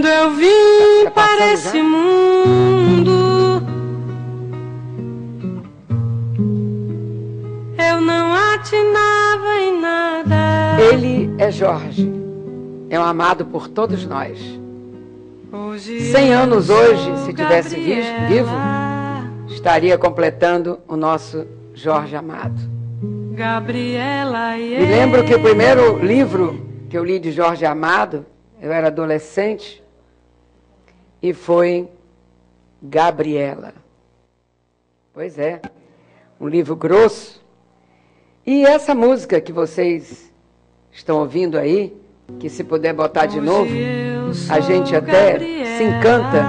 Quando eu vim para esse mundo, eu não atinava em nada. Ele é Jorge, é um amado por todos nós. 100 anos hoje, se tivesse vivo, estaria completando o nosso Jorge amado. Gabriela, Me lembro que o primeiro livro que eu li de Jorge Amado, eu era adolescente, e foi Gabriela. Pois é, um livro grosso. E essa música que vocês estão ouvindo aí, que se puder botar de novo, a gente até se encanta,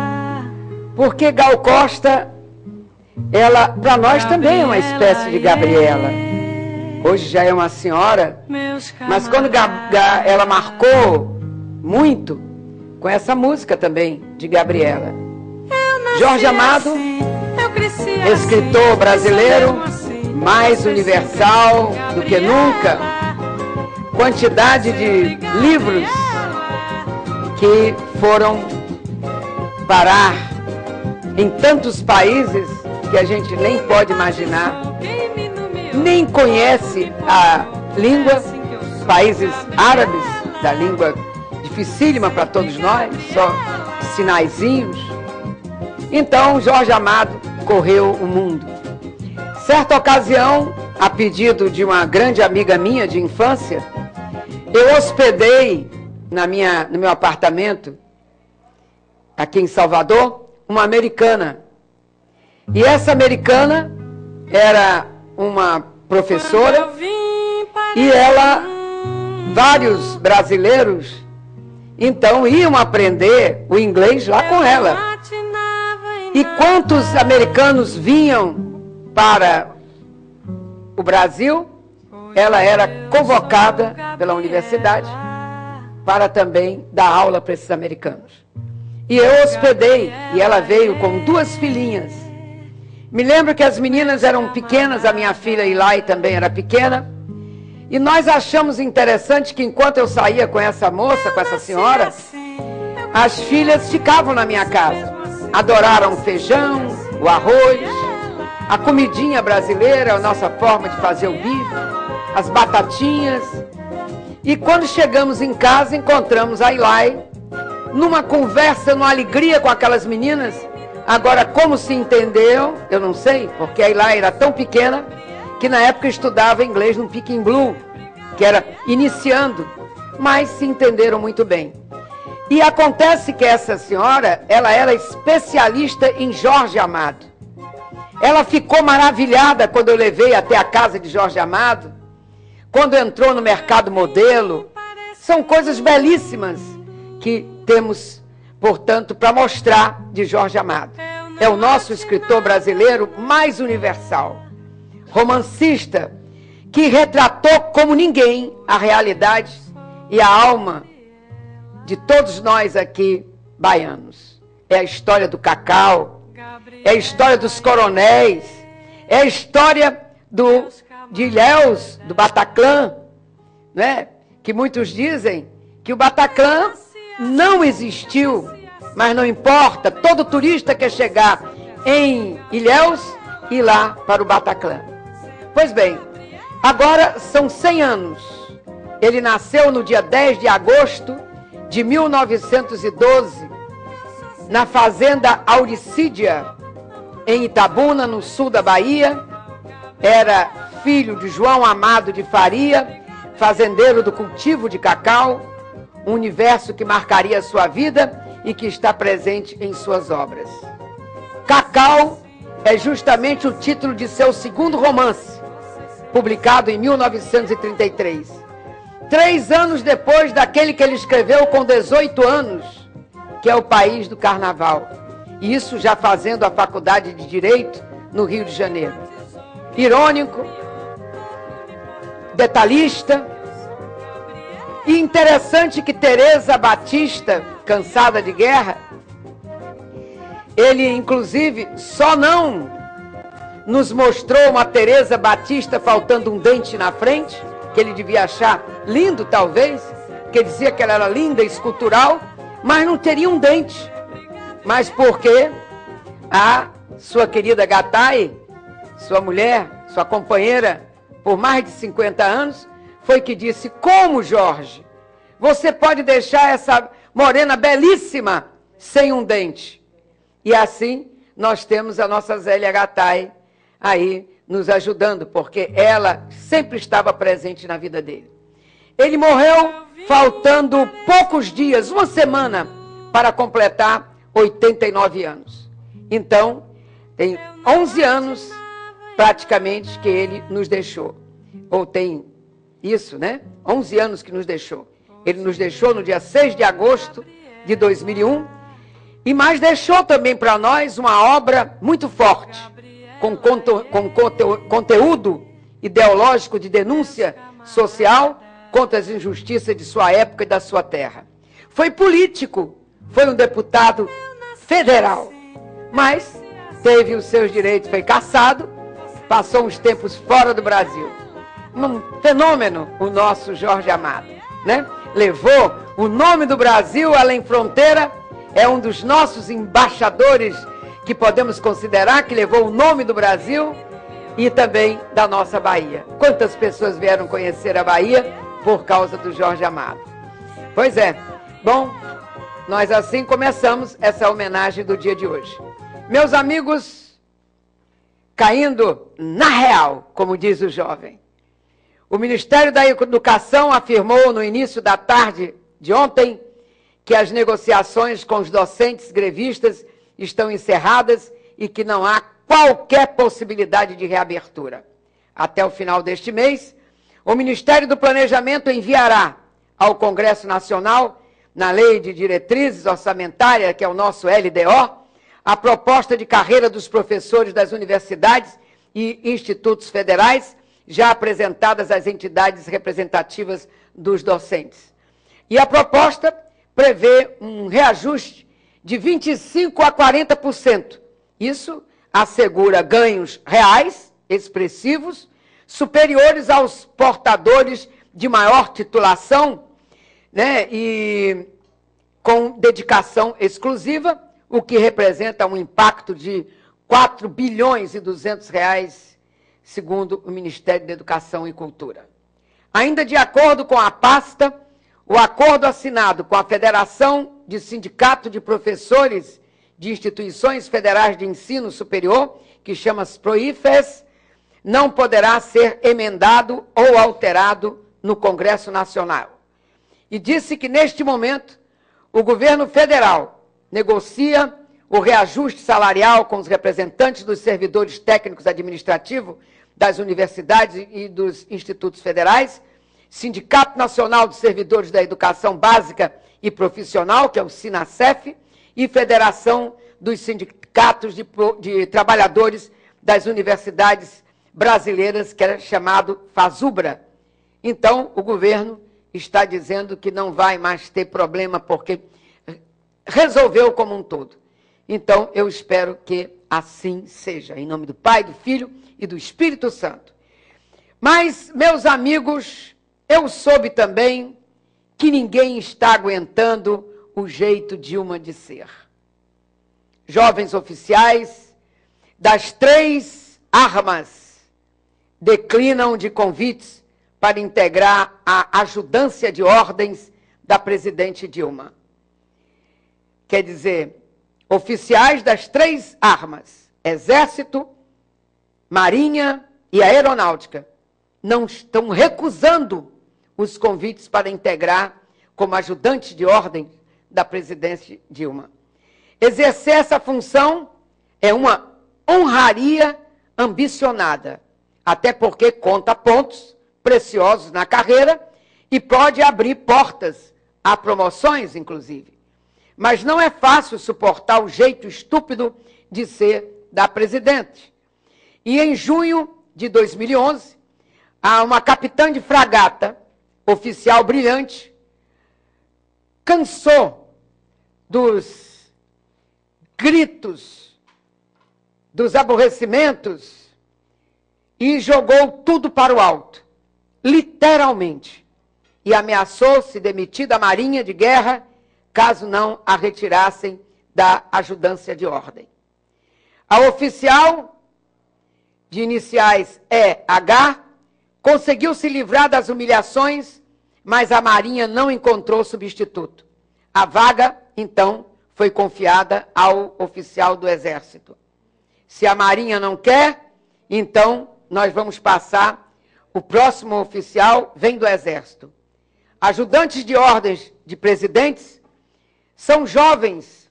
porque Gal Costa, ela, para nós também é uma espécie de Gabriela. Hoje já é uma senhora, mas quando ela marcou muito com essa música também de Gabriela. Jorge Amado, escritor brasileiro, mais universal do que nunca. Quantidade de livros que foram parar em tantos países que a gente nem pode imaginar, nem conhece a língua, países árabes, da língua dificílima para todos nós, só sinaizinhos. Então, Jorge Amado correu o mundo. Certa ocasião, a pedido de uma grande amiga minha de infância, eu hospedei no meu apartamento, aqui em Salvador, uma americana. E essa americana era uma professora e ela, vários brasileiros, então iam aprender o inglês lá com ela. E quantos americanos vinham para o Brasil, ela era convocada pela universidade para também dar aula para esses americanos. E eu hospedei, e ela veio com 2 filhinhas. Me lembro que as meninas eram pequenas, a minha filha Ilai também era pequena, e nós achamos interessante que enquanto eu saía com essa moça, com essa senhora, as filhas ficavam na minha casa. Adoraram o feijão, o arroz, a comidinha brasileira, a nossa forma de fazer o bife, as batatinhas. E quando chegamos em casa, encontramos a Ilai numa conversa, numa alegria com aquelas meninas. Agora, como se entenderam, eu não sei, porque a Ilai era tão pequena que na época estudava inglês no Peking Blue, que era iniciando, mas se entenderam muito bem. E acontece que essa senhora, ela era especialista em Jorge Amado. Ela ficou maravilhada quando eu levei até a casa de Jorge Amado, quando entrou no mercado modelo. São coisas belíssimas que temos, portanto, para mostrar de Jorge Amado. É o nosso escritor brasileiro mais universal, romancista, que retratou como ninguém a realidade e a alma de todos nós aqui baianos. É a história do cacau, é a história dos coronéis, é a história de Ilhéus, do Bataclan, né? Que muitos dizem que o Bataclan não existiu, mas não importa, todo turista quer chegar em Ilhéus e ir lá para o Bataclan. Pois bem, agora são 100 anos. Ele nasceu no dia 10 de agosto de 1912, na fazenda Auricídia, em Itabuna, no sul da Bahia. Era filho de João Amado de Faria, fazendeiro do cultivo de cacau, um universo que marcaria a sua vida e que está presente em suas obras. Cacau é justamente o título de seu segundo romance, publicado em 1933. 3 anos depois daquele que ele escreveu com 18 anos, que é O País do Carnaval. E isso já fazendo a faculdade de Direito no Rio de Janeiro. Irônico, detalhista, e interessante que Teresa Batista, cansada de guerra, ele inclusive só não nos mostrou uma Teresa Batista faltando um dente na frente, que ele devia achar lindo talvez, porque dizia que ela era linda, escultural, mas não teria um dente. Mas porque a sua querida Gattai, sua mulher, sua companheira, por mais de 50 anos, foi que disse: como, Jorge, você pode deixar essa morena belíssima sem um dente? E assim nós temos a nossa Zélia Gattai aí nos ajudando, porque ela sempre estava presente na vida dele. Ele morreu faltando poucos dias, uma semana, para completar 89 anos. Então, tem 11 anos praticamente que ele nos deixou. Ou tem isso, né? 11 anos que nos deixou. Ele nos deixou no dia 6 de agosto de 2001, e mais deixou também para nós uma obra muito forte, com conteúdo ideológico de denúncia social contra as injustiças de sua época e da sua terra. Foi político, foi um deputado federal, mas teve os seus direitos, foi cassado, passou uns tempos fora do Brasil. Um fenômeno, o nosso Jorge Amado, né? Levou o nome do Brasil além fronteira, é um dos nossos embaixadores que podemos considerar que levou o nome do Brasil e também da nossa Bahia. Quantas pessoas vieram conhecer a Bahia por causa do Jorge Amado? Pois é. Bom, nós assim começamos essa homenagem do dia de hoje. Meus amigos, caindo na real, como diz o jovem, o Ministério da Educação afirmou no início da tarde de ontem que as negociações com os docentes grevistas estão encerradas e que não há qualquer possibilidade de reabertura. Até o final deste mês, o Ministério do Planejamento enviará ao Congresso Nacional, na Lei de Diretrizes Orçamentárias, que é o nosso LDO, a proposta de carreira dos professores das universidades e institutos federais, já apresentadas às entidades representativas dos docentes. E a proposta prevê um reajuste de 25% a 40%. Isso assegura ganhos reais, expressivos, superiores aos portadores de maior titulação, né, e com dedicação exclusiva, o que representa um impacto de 4 bilhões e 200 reais, segundo o Ministério da Educação e Cultura. Ainda de acordo com a pasta, o acordo assinado com a Federação de Sindicato de Professores de Instituições Federais de Ensino Superior, que chama-se PROIFES, não poderá ser emendado ou alterado no Congresso Nacional. E disse que, neste momento, o governo federal negocia o reajuste salarial com os representantes dos servidores técnicos administrativos das universidades e dos institutos federais, Sindicato Nacional dos Servidores da Educação Básica e Profissional, que é o SINASEF, e Federação dos Sindicatos de Trabalhadores das Universidades Brasileiras, que era chamado FASUBRA. Então, o governo está dizendo que não vai mais ter problema, porque resolveu como um todo. Então, eu espero que assim seja, em nome do Pai, do Filho e do Espírito Santo. Mas, meus amigos, eu soube também que ninguém está aguentando o jeito Dilma de ser. Jovens oficiais das 3 armas declinam de convites para integrar a ajudância de ordens da presidente Dilma. Quer dizer, oficiais das 3 armas, Exército, Marinha e Aeronáutica, não estão recusando os convites para integrar como ajudante de ordem da presidente Dilma. Exercer essa função é uma honraria ambicionada, até porque conta pontos preciosos na carreira e pode abrir portas a promoções, inclusive. Mas não é fácil suportar o jeito estúpido de ser da presidente. E em junho de 2011, uma capitã de fragata, oficial brilhante, cansou dos gritos, dos aborrecimentos e jogou tudo para o alto, literalmente, e ameaçou se demitir da Marinha de Guerra caso não a retirassem da ajudância de ordem. A oficial de iniciais EH conseguiu se livrar das humilhações, mas a Marinha não encontrou substituto. A vaga, então, foi confiada ao oficial do Exército. Se a Marinha não quer, então nós vamos passar, o próximo oficial vem do Exército. Ajudantes de ordens de presidentes são jovens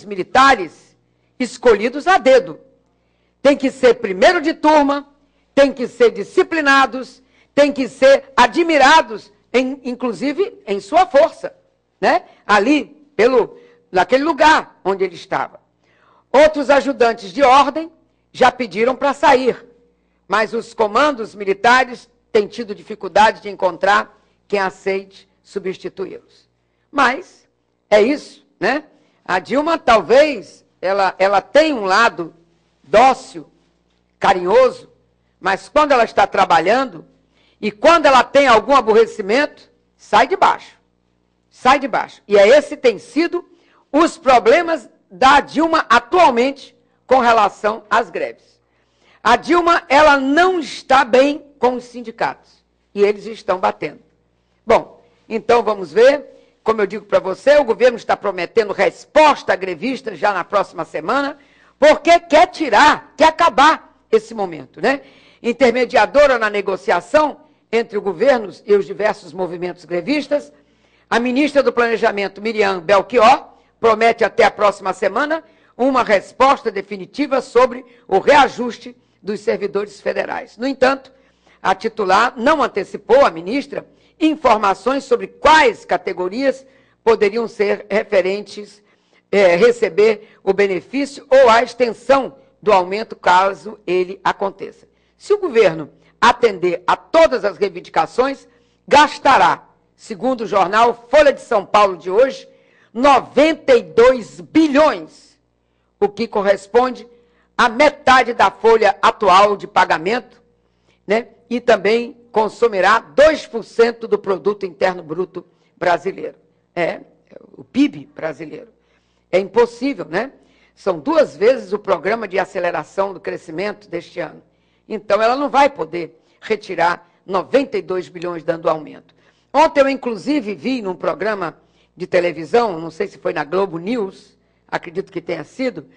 militares escolhidos a dedo. Tem que ser primeiro de turma, tem que ser disciplinados, tem que ser admirados, inclusive em sua força, né? Ali, naquele lugar onde ele estava. Outros ajudantes de ordem já pediram para sair, mas os comandos militares têm tido dificuldade de encontrar quem aceite substituí-los. Mas é isso, né? A Dilma, talvez, ela tem um lado dócil, carinhoso, mas quando ela está trabalhando e quando ela tem algum aborrecimento, sai de baixo. Sai de baixo. E esse tem sido os problemas da Dilma atualmente com relação às greves. A Dilma, ela não está bem com os sindicatos. E eles estão batendo. Bom, então vamos ver. Como eu digo para você, o governo está prometendo resposta a grevistas já na próxima semana, porque quer acabar esse momento, né? Intermediadora na negociação entre o governo e os diversos movimentos grevistas, a ministra do Planejamento, Miriam Belchior, promete até a próxima semana uma resposta definitiva sobre o reajuste dos servidores federais. No entanto, a titular não antecipou, a ministra, informações sobre quais categorias poderiam ser referentes, receber o benefício ou a extensão do aumento caso ele aconteça. Se o governo atender a todas as reivindicações, gastará, segundo o jornal Folha de São Paulo de hoje, 92 bilhões, o que corresponde à metade da folha atual de pagamento, né? E também consumirá 2% do produto interno bruto brasileiro. O PIB brasileiro. É impossível, né? São 2 vezes o programa de aceleração do crescimento deste ano. Então, ela não vai poder retirar 92 bilhões dando aumento. Ontem eu, inclusive, vi num programa de televisão, não sei se foi na Globo News, acredito que tenha sido,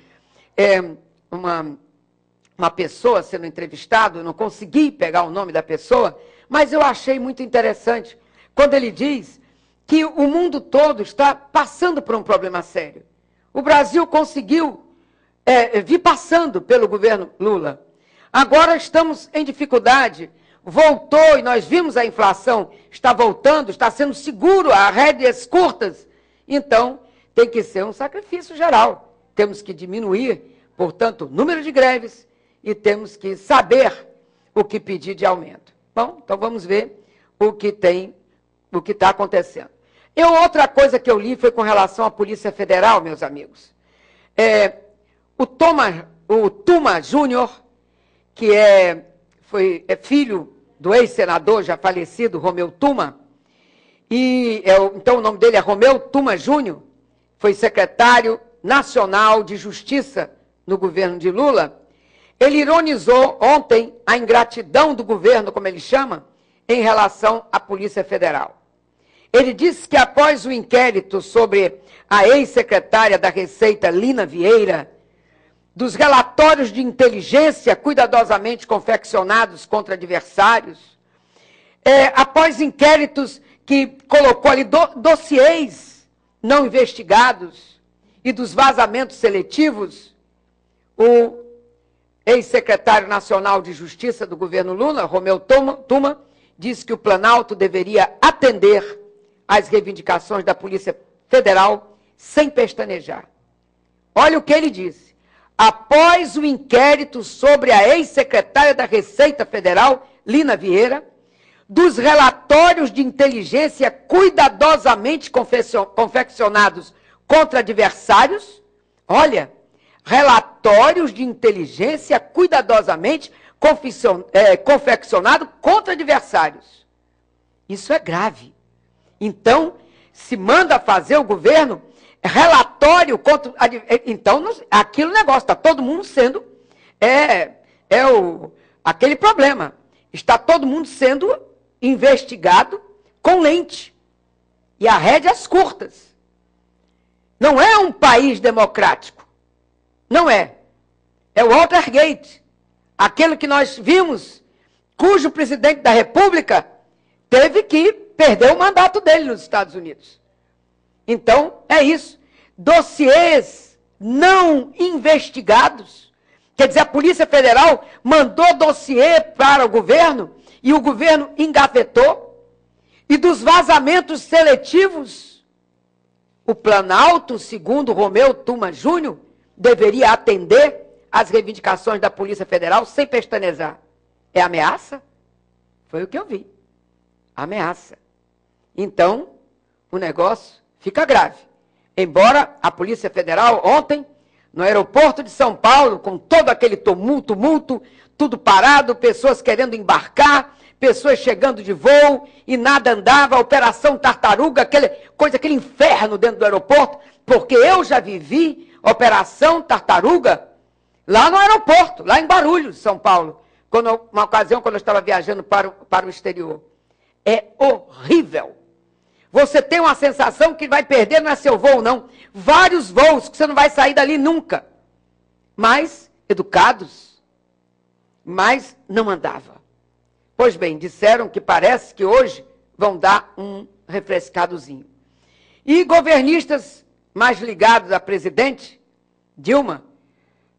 uma pessoa sendo entrevistada, eu não consegui pegar o nome da pessoa, mas eu achei muito interessante, quando ele diz que o mundo todo está passando por um problema sério. O Brasil conseguiu vir passando pelo governo Lula. Agora estamos em dificuldade, voltou e nós vimos a inflação, está voltando, está sendo seguro, a rédeas curtas. Então, tem que ser um sacrifício geral. Temos que diminuir, portanto, o número de greves e temos que saber o que pedir de aumento. Bom, então vamos ver o que está acontecendo. Outra coisa que eu li foi com relação à Polícia Federal, meus amigos. O Tuma Júnior, que é filho do ex-senador já falecido, Romeu Tuma, então o nome dele é Romeu Tuma Júnior, foi secretário nacional de Justiça no governo de Lula. Ele ironizou ontem a ingratidão do governo, como ele chama, em relação à Polícia Federal. Ele disse que após o inquérito sobre a ex-secretária da Receita, Lina Vieira, dos relatórios de inteligência cuidadosamente confeccionados contra adversários, após inquéritos que colocou ali dossiês não investigados e dos vazamentos seletivos, o ex-secretário nacional de Justiça do governo Lula, Romeu Tuma, disse que o Planalto deveria atender às reivindicações da Polícia Federal sem pestanejar. Olha o que ele disse. Após o inquérito sobre a ex-secretária da Receita Federal, Lina Vieira, dos relatórios de inteligência cuidadosamente confeccionados contra adversários, olha, relatórios de inteligência cuidadosamente confeccionados contra adversários. Isso é grave. Então, se manda fazer o governo relatório contra... Então, aquilo negócio, está todo mundo sendo... aquele problema. Está todo mundo sendo investigado com lente. E a rédeas curtas. Não é um país democrático. Não é. É o Watergate. Aquele que nós vimos, cujo presidente da República teve que perder o mandato dele nos Estados Unidos. Então, é isso. Dossiês não investigados. Quer dizer, a Polícia Federal mandou dossiê para o governo e o governo engavetou. E dos vazamentos seletivos, o Planalto, segundo Romeu Tuma Júnior, deveria atender às reivindicações da Polícia Federal sem pestanejar. É ameaça? Foi o que eu vi. Ameaça. Então, o negócio fica grave. Embora a Polícia Federal, ontem, no aeroporto de São Paulo, com todo aquele tumulto, tudo parado, pessoas querendo embarcar, pessoas chegando de voo e nada andava, Operação Tartaruga, aquele inferno dentro do aeroporto, porque eu já vivi Operação Tartaruga lá no aeroporto, lá em Guarulhos, São Paulo, uma ocasião quando eu estava viajando para o exterior. É horrível. Você tem uma sensação que vai perder, não é seu voo, não. Vários voos que você não vai sair dali nunca. Mas, educados, mas não andava. Pois bem, disseram que parece que hoje vão dar um refrescadozinho. E governistas mais ligados à presidente Dilma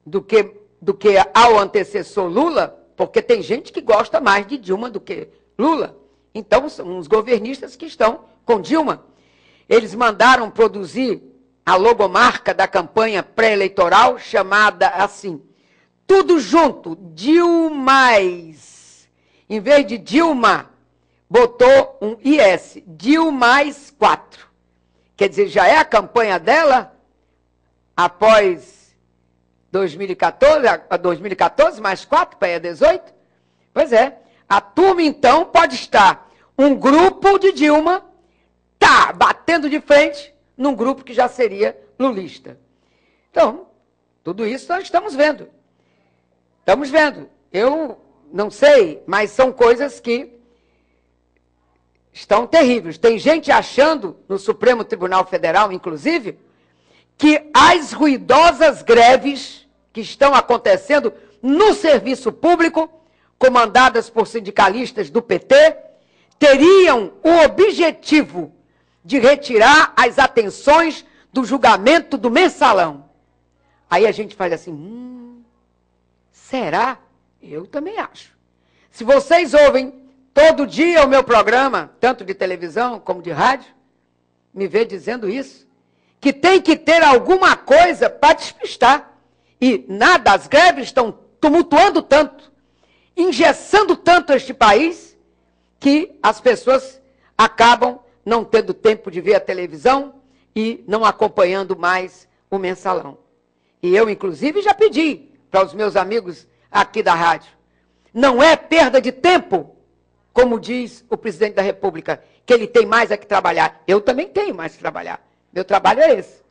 do que ao antecessor Lula, porque tem gente que gosta mais de Dilma do que Lula. Então, são uns governistas que estão com Dilma. Eles mandaram produzir a logomarca da campanha pré-eleitoral, chamada assim, tudo junto, Dilmais. Em vez de Dilma, botou um IS, Dilmais 4. Quer dizer, já é a campanha dela após 2014 mais 4, para 18? Pois é. A turma, então, pode estar um grupo de Dilma, batendo de frente num grupo que já seria lulista. Então, tudo isso nós estamos vendo. Estamos vendo. Eu não sei, mas são coisas que estão terríveis. Tem gente achando, no Supremo Tribunal Federal, inclusive, que as ruidosas greves que estão acontecendo no serviço público, comandadas por sindicalistas do PT, teriam o objetivo de retirar as atenções do julgamento do mensalão. Aí a gente faz assim, será? Eu também acho. Se vocês ouvem todo dia o meu programa, tanto de televisão como de rádio, me vê dizendo isso, que tem que ter alguma coisa para despistar. E nada, as greves estão tumultuando tanto, engessando tanto este país, que as pessoas acabam não tendo tempo de ver a televisão e não acompanhando mais o mensalão. E eu, inclusive, já pedi para os meus amigos aqui da rádio. Não é perda de tempo, como diz o presidente da República, que ele tem mais a que trabalhar. Eu também tenho mais que trabalhar. Meu trabalho é esse.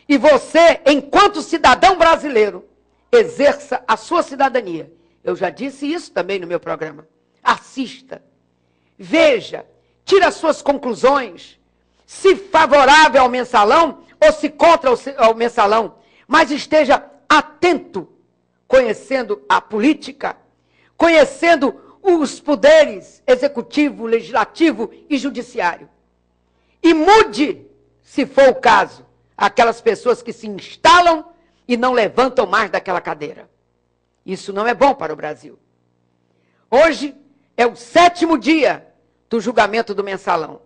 E você, enquanto cidadão brasileiro, exerça a sua cidadania. Eu já disse isso também no meu programa. Assista. Veja. Tire as suas conclusões. Se favorável ao mensalão ou se contra o mensalão. Mas esteja atento, conhecendo a política, conhecendo os poderes executivo, legislativo e judiciário. E mude, se for o caso, aquelas pessoas que se instalam e não levantam mais daquela cadeira. Isso não é bom para o Brasil. Hoje é o 7º dia do julgamento do mensalão.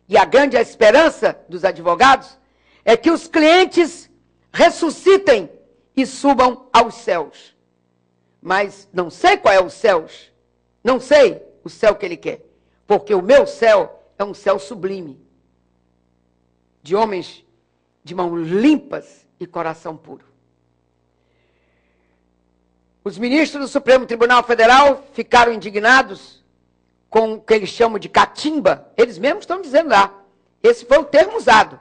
E a grande esperança dos advogados é que os clientes ressuscitem e subam aos céus. Mas não sei qual é o céus. Não sei o céu que ele quer. Porque o meu céu é um céu sublime. De homens de mãos limpas e coração puro. Os ministros do Supremo Tribunal Federal ficaram indignados com o que eles chamam de catimba. Eles mesmos estão dizendo lá. Esse foi o termo usado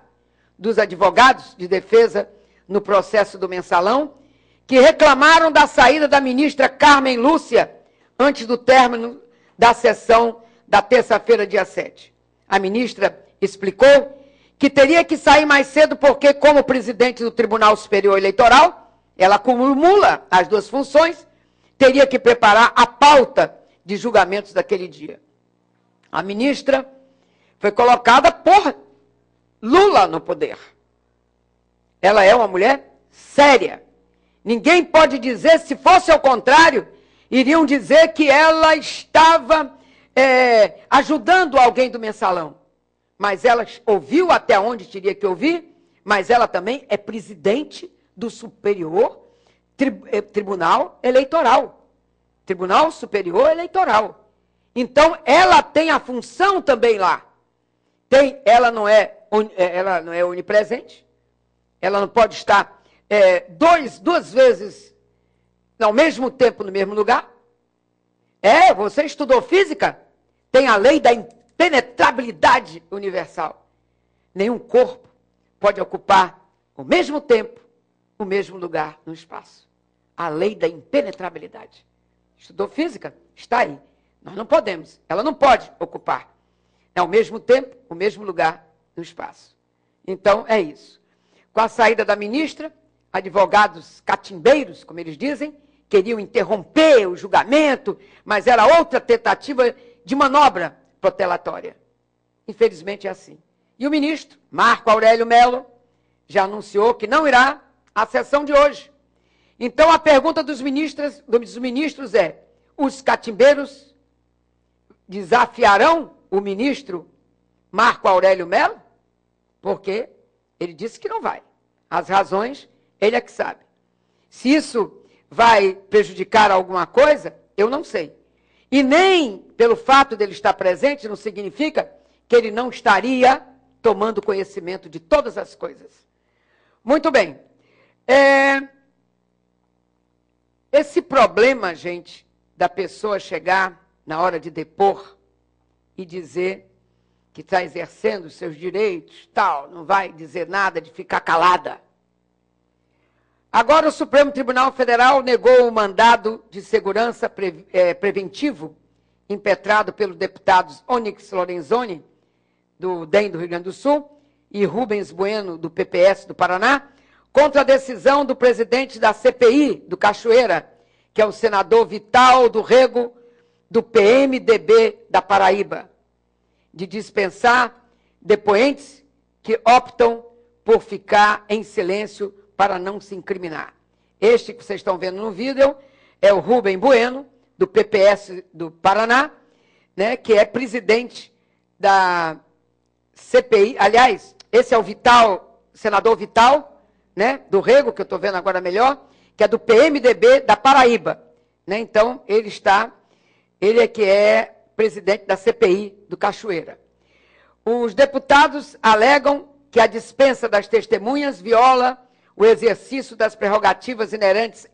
dos advogados de defesa no processo do Mensalão, que reclamaram da saída da ministra Carmen Lúcia antes do término da sessão da terça-feira, dia 7. A ministra explicou que teria que sair mais cedo porque, como presidente do Tribunal Superior Eleitoral, ela acumula as duas funções, teria que preparar a pauta de julgamentos daquele dia. A ministra foi colocada por Lula no poder. Ela é uma mulher séria. Ninguém pode dizer, se fosse ao contrário, iriam dizer que ela estava ajudando alguém do Mensalão. Mas ela ouviu até onde teria que ouvir, mas ela também é presidente do Superior Tribunal Eleitoral. Tribunal Superior Eleitoral. Então, ela tem a função também lá. Ela não é onipresente, ela não pode estar duas vezes ao mesmo tempo no mesmo lugar. Você estudou física? Tem a lei da impenetrabilidade universal. Nenhum corpo pode ocupar ao mesmo tempo o mesmo lugar no espaço. A lei da impenetrabilidade. Estudou física? Está aí. Nós não podemos. Ela não pode ocupar ao mesmo tempo o mesmo lugar no espaço. Então, é isso. Com a saída da ministra, advogados catimbeiros, como eles dizem, queriam interromper o julgamento, mas era outra tentativa de manobra protelatória. Infelizmente é assim. E o ministro, Marco Aurélio Mello, já anunciou que não irá à sessão de hoje. Então a pergunta dos ministros é: os catimbeiros desafiarão o ministro Marco Aurélio Mello? Porque ele disse que não vai. As razões, ele é que sabe. Se isso vai prejudicar alguma coisa, eu não sei. E nem pelo fato dele estar presente, não significa que ele não estaria tomando conhecimento de todas as coisas. Muito bem. Esse problema, gente, da pessoa chegar na hora de depor e dizer que está exercendo os seus direitos, tal, não vai dizer nada, de ficar calada. Agora o Supremo Tribunal Federal negou o mandado de segurança preventivo impetrado pelos deputados Onyx Lorenzoni, do DEM do Rio Grande do Sul, e Rubens Bueno, do PPS do Paraná, contra a decisão do presidente da CPI do Cachoeira, que é o senador Vital do Rego, do PMDB da Paraíba, de dispensar depoentes que optam por ficar em silêncio para não se incriminar. Este que vocês estão vendo no vídeo é o Rubem Bueno, do PPS do Paraná, né, que é presidente da CPI. Aliás, esse é o Vital, senador Vital, né, do Rego, que eu estou vendo agora melhor, que é do PMDB da Paraíba. Né? Então, ele é que é presidente da CPI do Cachoeira. Os deputados alegam que a dispensa das testemunhas viola o exercício das prerrogativas inerentes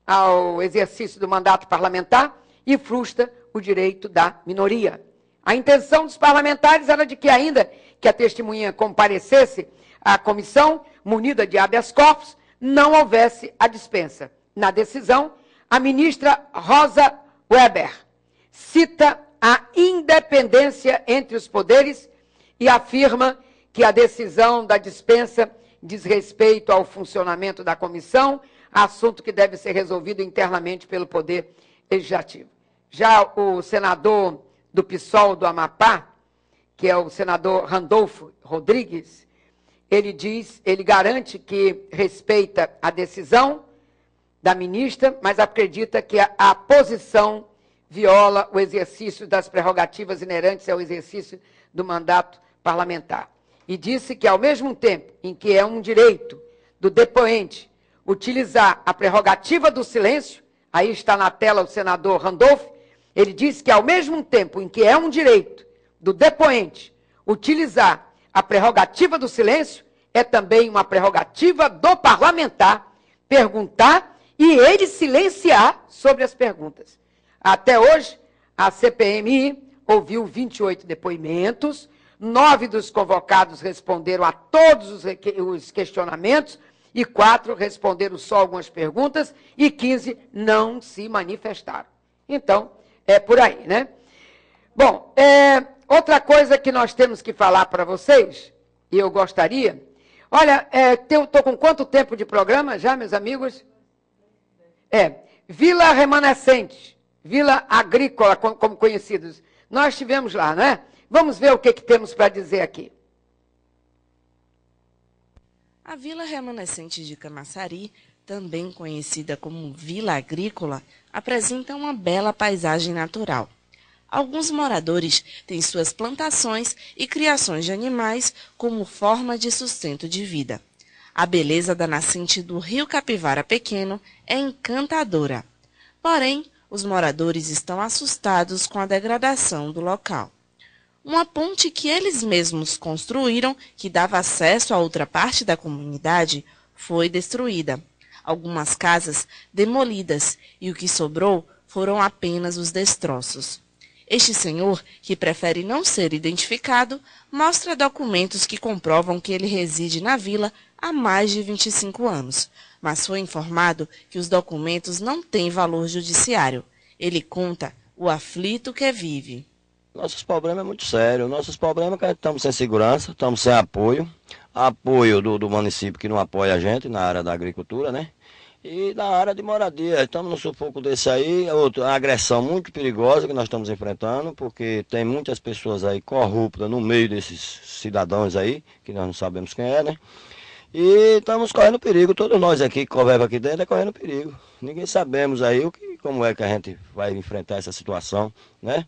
ao exercício do mandato parlamentar e frustra o direito da minoria. A intenção dos parlamentares era de que, ainda que a testemunha comparecesse à comissão, munida de habeas corpus, não houvesse a dispensa. Na decisão, a ministra Rosa Weber cita a independência entre os poderes e afirma que a decisão da dispensa diz respeito ao funcionamento da comissão, assunto que deve ser resolvido internamente pelo Poder Legislativo. Já o senador do PSOL do Amapá, que é o senador Randolfo Rodrigues, ele garante que respeita a decisão da ministra, mas acredita que a posição viola o exercício das prerrogativas inerentes ao exercício do mandato parlamentar. E disse que, ao mesmo tempo em que é um direito do depoente utilizar a prerrogativa do silêncio, aí está na tela o senador Randolfo, ele disse que, ao mesmo tempo em que é um direito do depoente utilizar a prerrogativa do silêncio, é também uma prerrogativa do parlamentar perguntar e ele silenciar sobre as perguntas. Até hoje, a CPMI ouviu 28 depoimentos, 9 dos convocados responderam a todos os questionamentos, e 4 responderam só algumas perguntas, e 15 não se manifestaram. Então, é por aí, né? Bom, outra coisa que nós temos que falar para vocês, e eu gostaria... Olha, estou com quanto tempo de programa já, meus amigos? Vila Remanescente, Vila Agrícola, como conhecidos. Nós estivemos lá, né? Vamos ver o que temos para dizer aqui. A Vila Remanescente de Camaçari, também conhecida como Vila Agrícola, apresenta uma bela paisagem natural. Alguns moradores têm suas plantações e criações de animais como forma de sustento de vida. A beleza da nascente do Rio Capivara Pequeno é encantadora. Porém, os moradores estão assustados com a degradação do local. Uma ponte que eles mesmos construíram, que dava acesso a outra parte da comunidade, foi destruída. Algumas casas demolidas e o que sobrou foram apenas os destroços. Este senhor, que prefere não ser identificado, mostra documentos que comprovam que ele reside na vila há mais de 25 anos, mas foi informado que os documentos não têm valor judiciário. Ele conta o aflito que vive. Nossos problemas é muito sério. Nossos problemas é que estamos sem segurança, estamos sem apoio. Apoio do município que não apoia a gente na área da agricultura, né? E na área de moradia. Estamos no sufoco desse aí. Uma agressão muito perigosa que nós estamos enfrentando, porque tem muitas pessoas aí corruptas no meio desses cidadãos aí, que nós não sabemos quem é, né? E estamos correndo perigo. Todos nós aqui que convivemos aqui dentro correndo perigo. Ninguém sabemos aí como é que a gente vai enfrentar essa situação, né?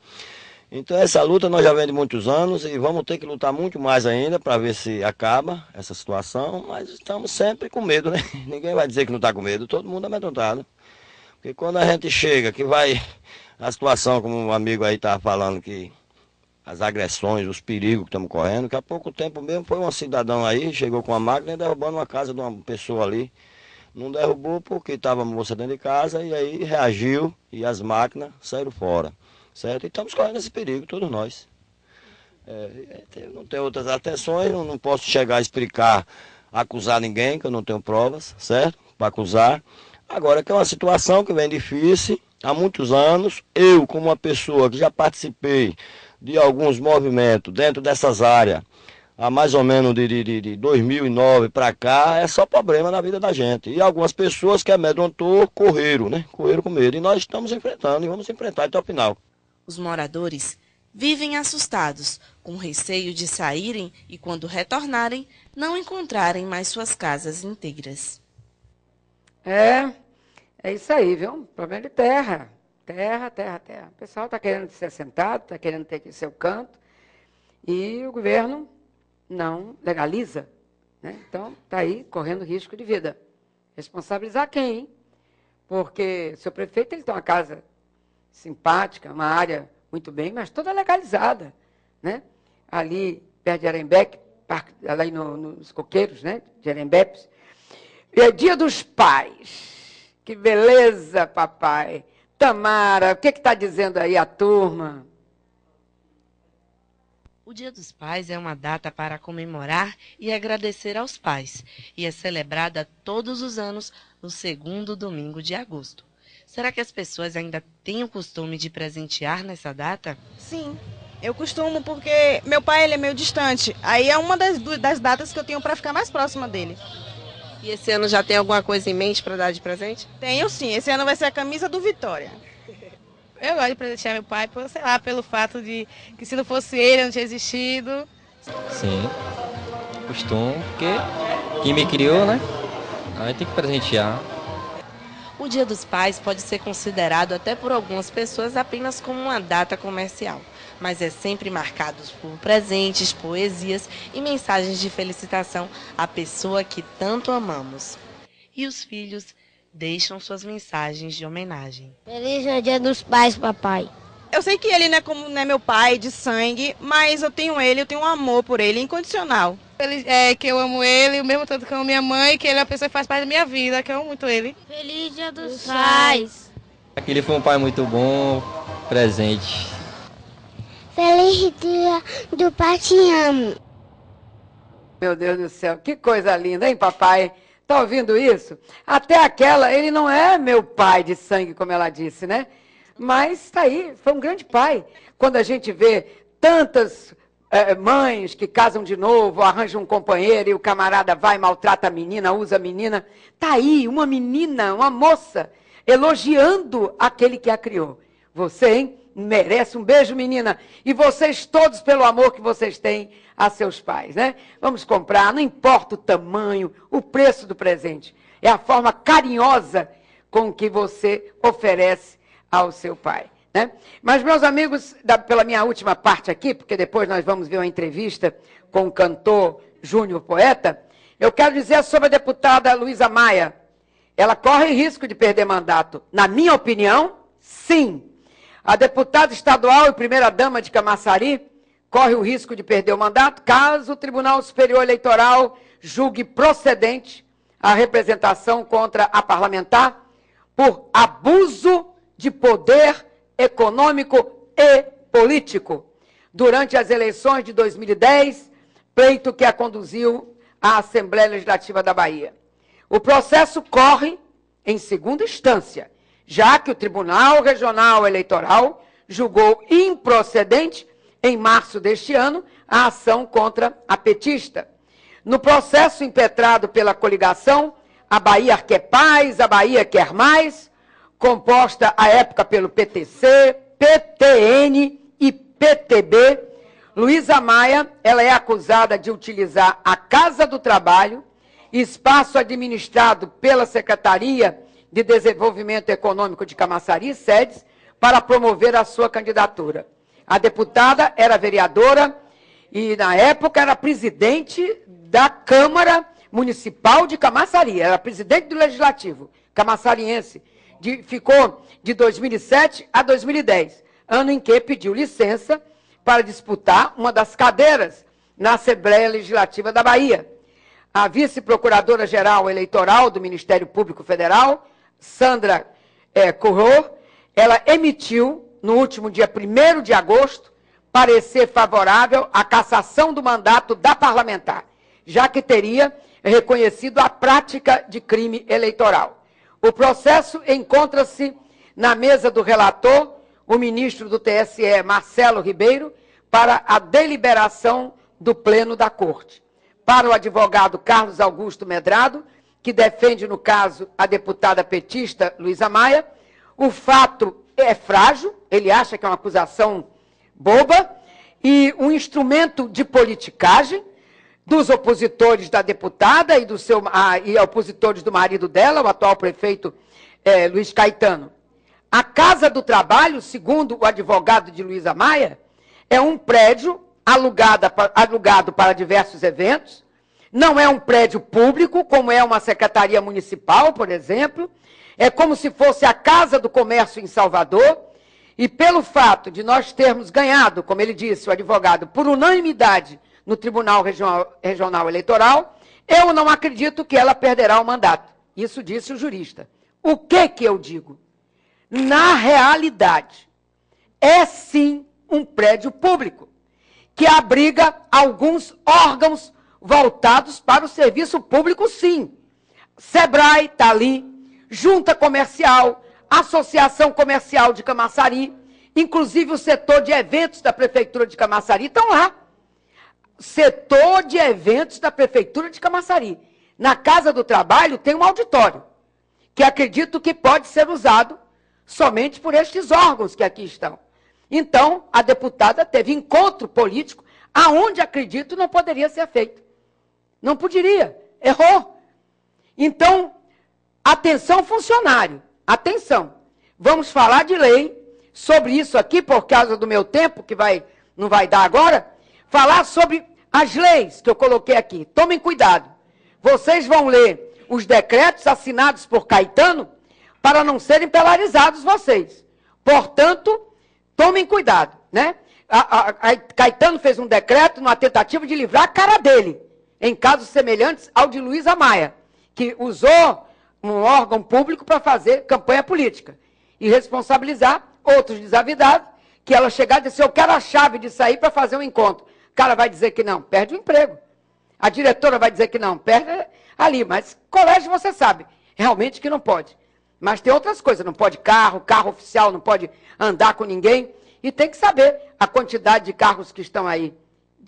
Então essa luta nós já vem de muitos anos e vamos ter que lutar muito mais ainda para ver se acaba essa situação, mas estamos sempre com medo, né? Ninguém vai dizer que não está com medo, todo mundo é amedrontado. Porque quando a gente chega, que vai a situação, como um amigo aí estava falando, que as agressões, os perigos que estamos correndo, que há pouco tempo mesmo foi um cidadão aí, chegou com uma máquina e derrubando uma casa de uma pessoa ali. Não derrubou porque estava a moça dentro de casa e aí reagiu e as máquinas saíram fora. Certo? E estamos correndo esse perigo, todos nós. Não tem outras atenções, não posso chegar a explicar, acusar ninguém, que eu não tenho provas, certo? Para acusar. Agora que é uma situação que vem difícil, há muitos anos, eu como uma pessoa que já participei de alguns movimentos dentro dessas áreas, há mais ou menos de 2009 para cá, é só problema na vida da gente. E algumas pessoas que amedrontou correram, né? Correram com medo. E nós estamos enfrentando e vamos enfrentar até o final. Os moradores vivem assustados, com receio de saírem e, quando retornarem, não encontrarem mais suas casas inteiras. É isso aí, viu? Problema de terra. Terra. O pessoal está querendo ser assentado, está querendo ter aqui seu canto, e o governo não legaliza, né? Então, está aí correndo risco de vida. Responsabilizar quem, hein? Porque seu prefeito ele tem uma casa simpática, uma área muito bem, mas toda legalizada, né? Ali perto de Arembepe, ali nos coqueiros, né? De Arembepe. É Dia dos Pais. Que beleza, papai. Tamara, o que está dizendo aí a turma? O Dia dos Pais é uma data para comemorar e agradecer aos pais, e é celebrada todos os anos no segundo domingo de agosto. Será que as pessoas ainda têm o costume de presentear nessa data? Sim, eu costumo porque meu pai ele é meio distante. Aí é uma das datas que eu tenho para ficar mais próxima dele. E esse ano já tem alguma coisa em mente para dar de presente? Tenho sim, esse ano vai ser a camisa do Vitória. Eu gosto de presentear meu pai, sei lá, pelo fato de que se não fosse ele, eu não tinha existido. Sim, costumo, porque quem me criou, né? Aí tem que presentear. O Dia dos Pais pode ser considerado até por algumas pessoas apenas como uma data comercial, mas é sempre marcado por presentes, poesias e mensagens de felicitação à pessoa que tanto amamos. E os filhos deixam suas mensagens de homenagem. Feliz Dia dos Pais, papai. Eu sei que ele não é meu pai de sangue, mas eu tenho um amor por ele incondicional. Que eu amo ele, o mesmo tanto que eu amo minha mãe, que ele é uma pessoa que faz parte da minha vida, que eu amo muito ele. Feliz Dia dos Pais. Ele foi um pai muito bom, presente. Feliz dia do Pai, te amo. Meu Deus do céu, que coisa linda, hein, papai? Tá ouvindo isso? Até aquela, ele não é meu pai de sangue, como ela disse, né? Mas está aí, foi um grande pai. Quando a gente vê tantas mães que casam de novo, arranjam um companheiro e o camarada vai, maltrata a menina, usa a menina. Está aí uma menina, uma moça, elogiando aquele que a criou. Você, hein? Merece um beijo, menina. E vocês todos pelo amor que vocês têm a seus pais, né? Vamos comprar, não importa o tamanho, o preço do presente. É a forma carinhosa com que você oferece ao seu pai, né? Mas, meus amigos, pela minha última parte aqui, porque depois nós vamos ver uma entrevista com o cantor Júnior Poeta, eu quero dizer sobre a deputada Luísa Maia. Ela corre risco de perder mandato. Na minha opinião, sim. A deputada estadual e primeira-dama de Camaçari corre o risco de perder o mandato caso o Tribunal Superior Eleitoral julgue procedente a representação contra a parlamentar por abuso de poder econômico e político durante as eleições de 2010, pleito que a conduziu à Assembleia Legislativa da Bahia. O processo corre em segunda instância, já que o Tribunal Regional Eleitoral julgou improcedente, em março deste ano, a ação contra a petista. No processo impetrado pela coligação, a Bahia Quer Paz, a Bahia Quer Mais, composta à época pelo PTC, PTN e PTB, Luísa Maia, ela é acusada de utilizar a Casa do Trabalho, espaço administrado pela Secretaria de Desenvolvimento Econômico de Camaçari, SEDES, para promover a sua candidatura. A deputada era vereadora e, na época, era presidente da Câmara Municipal de Camaçari, era presidente do Legislativo camaçariense. Ficou de 2007 a 2010, ano em que pediu licença para disputar uma das cadeiras na Assembleia Legislativa da Bahia. A vice-procuradora-geral eleitoral do Ministério Público Federal, Sandra Corrô, ela emitiu, no último dia 1º de agosto, parecer favorável à cassação do mandato da parlamentar, já que teria reconhecido a prática de crime eleitoral. O processo encontra-se na mesa do relator, o ministro do TSE, Marcelo Ribeiro, para a deliberação do Pleno da Corte. Para o advogado Carlos Augusto Medrado, que defende, no caso, a deputada petista Luísa Maia, o fato é frágil, ele acha que é uma acusação boba, e um instrumento de politicagem dos opositores da deputada e opositores do marido dela, o atual prefeito Luiz Caetano. A Casa do Trabalho, segundo o advogado de Luísa Maia, é um prédio alugado para diversos eventos, não é um prédio público, como é uma secretaria municipal, por exemplo, é como se fosse a Casa do Comércio em Salvador, e pelo fato de nós termos ganhado, como ele disse, o advogado, por unanimidade no Tribunal Regional Eleitoral, eu não acredito que ela perderá o mandato. Isso disse o jurista. O que eu digo? Na realidade, é sim um prédio público, que abriga alguns órgãos voltados para o serviço público, sim. Sebrae está ali, Junta Comercial, Associação Comercial de Camaçari, inclusive o setor de eventos da Prefeitura de Camaçari estão lá. Setor de eventos da Prefeitura de Camaçari. Na Casa do Trabalho tem um auditório, que acredito que pode ser usado somente por estes órgãos que aqui estão. Então, a deputada teve encontro político, aonde acredito não poderia ser feito. Não poderia, errou. Então, atenção funcionário, atenção. Vamos falar de lei sobre isso aqui, por causa do meu tempo, que não vai dar agora. Falar sobre as leis que eu coloquei aqui. Tomem cuidado. Vocês vão ler os decretos assinados por Caetano para não serem penalizados vocês. Portanto, tomem cuidado, né? Caetano fez um decreto numa tentativa de livrar a cara dele, em casos semelhantes ao de Luísa Maia, que usou um órgão público para fazer campanha política e responsabilizar outros desavisados que ela chegar e dizer, eu quero a chave de sair para fazer um encontro. O cara vai dizer que não, perde o emprego. A diretora vai dizer que não, perde ali. Mas colégio você sabe, realmente que não pode. Mas tem outras coisas, não pode carro oficial, não pode andar com ninguém. E tem que saber a quantidade de carros que estão aí.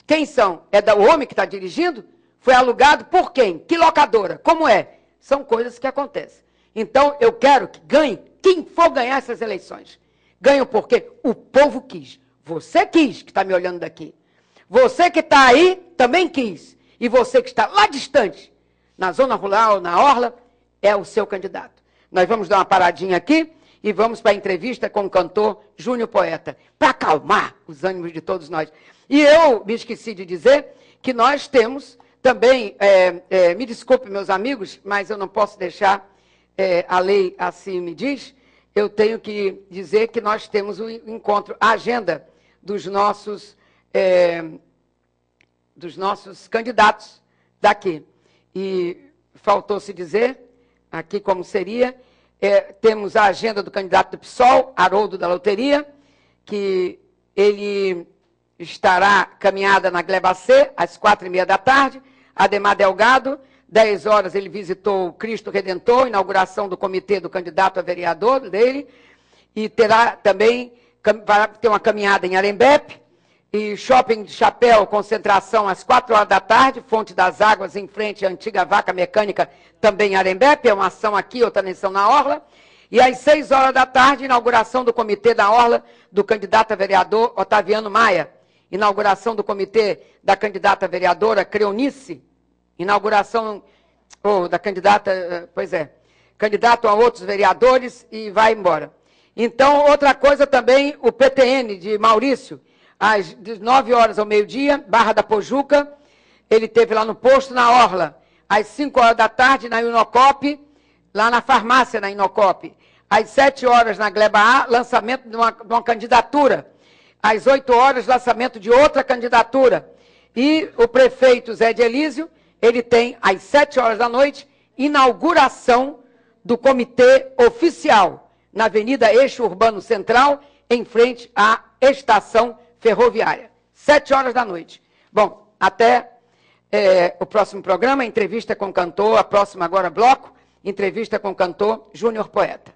Quem são? É o homem que está dirigindo? Foi alugado por quem? Que locadora? Como é? São coisas que acontecem. Então, eu quero que ganhe quem for ganhar essas eleições. Ganham porque o povo quis. Você quis, que está me olhando daqui. Você que está aí, também quis. E você que está lá distante, na zona rural, na orla, é o seu candidato. Nós vamos dar uma paradinha aqui e vamos para a entrevista com o cantor Júnior Poeta, para acalmar os ânimos de todos nós. E eu me esqueci de dizer que nós temos também, me desculpe, meus amigos, mas eu não posso deixar, a lei assim me diz, eu tenho que dizer que nós temos o encontro, a agenda dos nossos candidatos daqui. E faltou-se dizer, aqui como seria, temos a agenda do candidato do PSOL, Haroldo da Loteria, que ele estará caminhada na Glebacê, às 4h30 da tarde. Ademar Delgado, 10 horas ele visitou o Cristo Redentor, inauguração do comitê do candidato a vereador dele, e terá também, vai ter uma caminhada em Arembepe, e shopping de Chapéu, concentração às 4 horas da tarde, Fonte das Águas, em frente à antiga vaca mecânica, também em Arembepe, é uma ação aqui, outra ação na Orla, e às 6 horas da tarde, inauguração do comitê da Orla, do candidato a vereador Otaviano Maia, inauguração do comitê da candidata a vereadora Creonice, inauguração da candidata, candidato a outros vereadores e vai embora. Então, outra coisa também, o PTN de Maurício, às 9 horas ao meio-dia, Barra da Pojuca, ele teve lá no posto, na Orla, às 5 horas da tarde, na Inocop, lá na farmácia, na Inocop, às 7 horas, na Gleba A, lançamento de uma candidatura, às 8 horas, lançamento de outra candidatura, e o prefeito Zé de Elísio, ele tem, às 7 horas da noite, inauguração do comitê oficial, na Avenida Eixo Urbano Central, em frente à estação ferroviária. 7 horas da noite. Bom, até o próximo programa, entrevista com o cantor, a próxima agora bloco, entrevista com o cantor Júnior Poeta.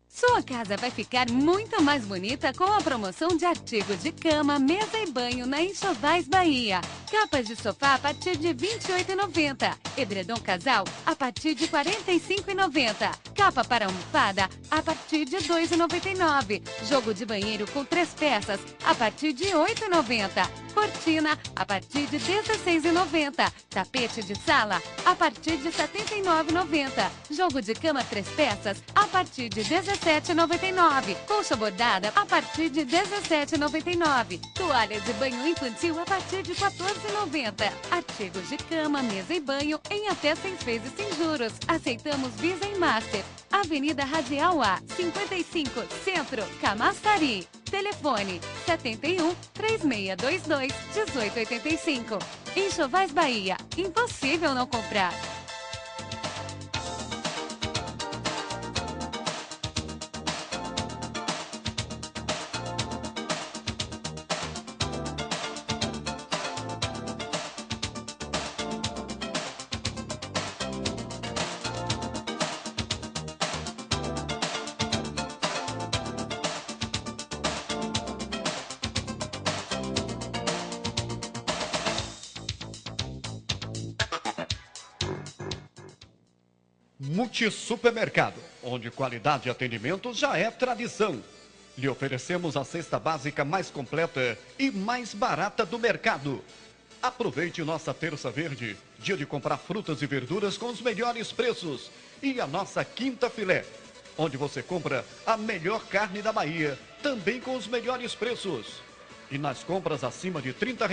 Sua casa vai ficar muito mais bonita com a promoção de artigos de cama, mesa e banho na Enxovais Bahia. Capas de sofá a partir de R$ 28,90. Edredom casal a partir de R$ 45,90. Capa para almofada a partir de R$ 2,99. Jogo de banheiro com 3 peças a partir de R$ 8,90. Cortina a partir de R$ 16,90. Tapete de sala a partir de R$ 79,90. Jogo de cama 3 peças a partir de R$ 17,99. Colcha bordada a partir de R$ 17,99. Toalha de banho infantil a partir de R$ 14,90. Artigos de cama, mesa e banho em até 6 vezes sem juros. Aceitamos Visa e Master. Avenida Radial A, 55, Centro, Camaçari. Telefone 71 3622 1885. Enxovais Bahia. Impossível não comprar. Multisupermercado, onde qualidade e atendimento já é tradição. Lhe oferecemos a cesta básica mais completa e mais barata do mercado. Aproveite nossa terça verde, dia de comprar frutas e verduras com os melhores preços. E a nossa quinta filé, onde você compra a melhor carne da Bahia, também com os melhores preços. E nas compras acima de R$ 30,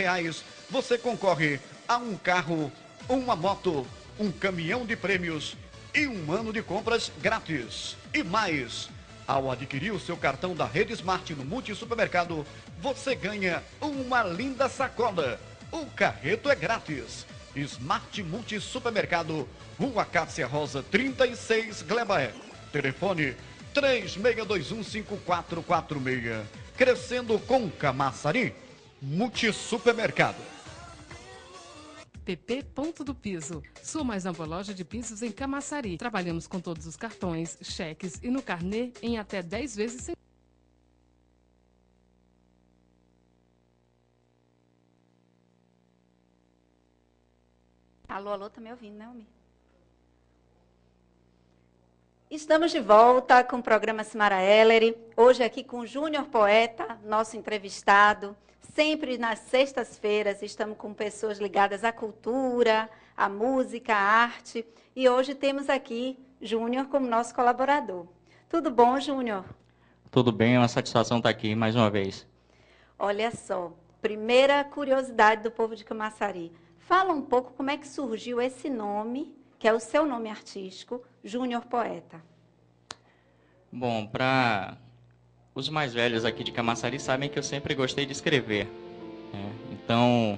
você concorre a um carro, uma moto, um caminhão de prêmios e um ano de compras grátis. E mais, Ao adquirir o seu cartão da Rede Smart no Multisupermercado, você ganha uma linda sacola. O carreto é grátis. Smart Multisupermercado, Rua Cássia Rosa, 36, Gleba. Telefone 36215446. Crescendo com Camaçari. Multisupermercado. PP Ponto do Piso, sua mais nova loja de pisos em Camaçari. Trabalhamos com todos os cartões, cheques e no carnê em até 10 vezes sem... Alô, alô, tá me ouvindo, né, Almir? Estamos de volta com o programa Simara Ellery, hoje aqui com o Júnior Poeta, nosso entrevistado. Sempre nas sextas-feiras estamos com pessoas ligadas à cultura, à música, à arte. E hoje temos aqui Júnior como nosso colaborador. Tudo bom, Júnior? Tudo bem, é uma satisfação estar aqui mais uma vez. Olha só, primeira curiosidade do povo de Camaçari. Fala um pouco como é que surgiu esse nome, que é o seu nome artístico, Júnior Poeta. Bom, para os mais velhos aqui de Camaçari sabem que eu sempre gostei de escrever. Então,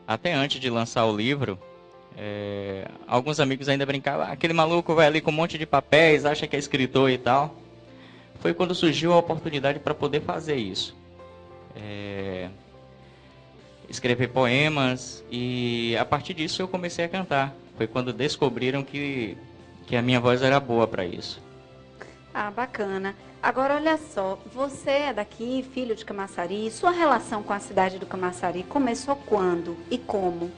até antes de lançar o livro, alguns amigos ainda brincavam, aquele maluco vai ali com um monte de papéis, acha que é escritor e tal. Foi quando surgiu a oportunidade para poder fazer isso. Escrever poemas, e a partir disso eu comecei a cantar. Foi quando descobriram que a minha voz era boa para isso. Ah, bacana. Agora, olha só, você é daqui, filho de Camaçari, sua relação com a cidade do Camaçari começou quando e como?